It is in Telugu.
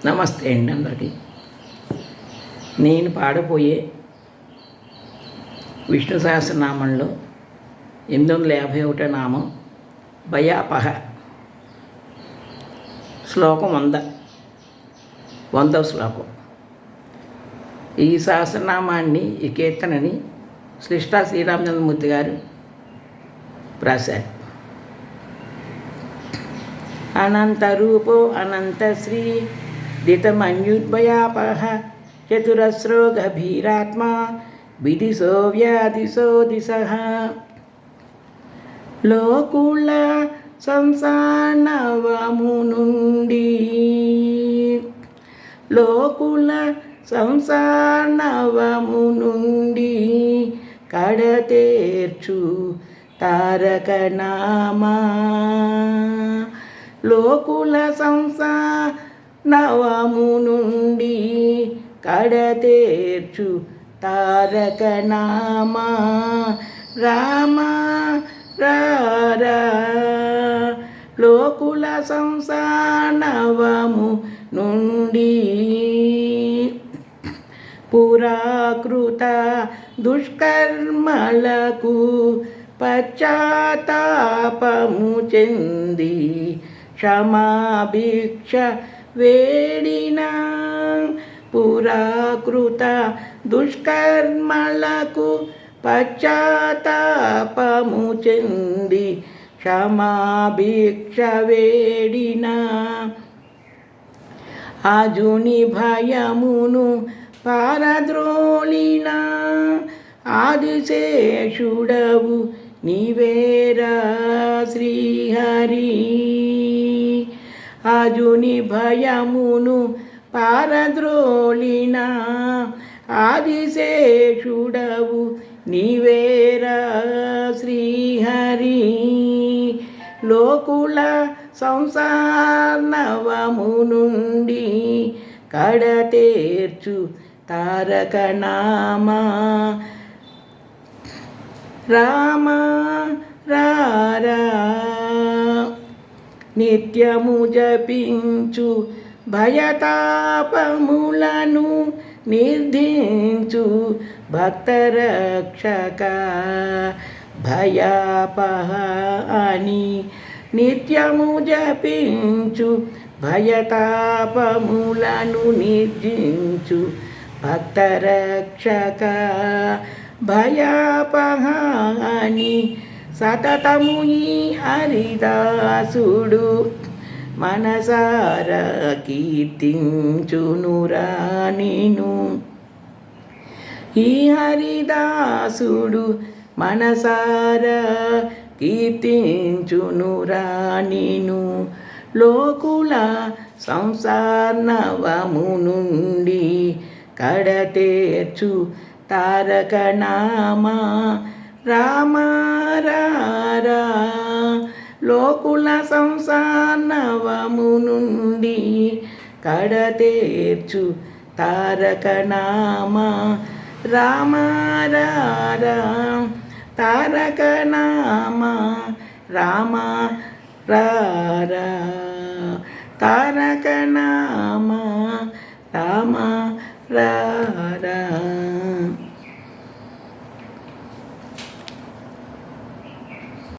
నమస్తే అండి అందరికీ. నేను పాడబోయే విష్ణు సహస్రనామంలో 851 నామం భయాపహ. శ్లోకం 100వ శ్లోకం. ఈ సహస్రనామాన్ని, ఈ కీర్తనని శ్లిష్టా శ్రీరామచంద్రమూర్తి గారు రాశారు. అనంతరూపో అనంతశ్రీ దితమన్యుద్భయాపహ చతురస్రో గభీరాత్మా విదిశో వ్యాధిశో దిశః. లోకుల సంసానవము నుండి కడతేర్చు తారకనామా. లోకుల సంసానవము నుండి కడతేర్చు తారకనామా. రామ రారా లోకుల సంసానవము నుండి పురాకృత దుష్కర్మలకు పశ్చాత్తాపము చెంది క్షమాభిక్ష వేడిన. పురాకృత దుష్కర్మలకు పశ్చాత్తాపము చెంది క్షమాభిక్ష వేడిన. అజుని భయమును పారద్రోలిన ఆదిశేషుడవు నీవేరా శ్రీహరి. అజుని భయమును పారద్రోలిన ఆదిశేషుడవు నీవేరా శ్రీహరి. లోకుల సంసానవము నుండి కడతేర్చు తారకనామా. రామ రారా నిత్యము జపించు భయతాపములను నిర్ధించు భక్తరక్షక భయాపహ అని. నిత్యము జపించు భయతాపములను నిర్జించు భక్తరక్షక భయాపహ అని. సతతము ఈ హరిదాసుడు మనసార కీర్తించునురా నిను. ఈ హరిదాసుడు మనసార కీర్తించునురా నిను. లోకుల సంసానవము నుండి కడతేర్చు తారకనామా. రామ రారా లోకుల సంసానవము నుండి కడతేర్చు తారకనామా. రామ రారా తారకనామా. రామ రారా తారకనామా. రామ రారా.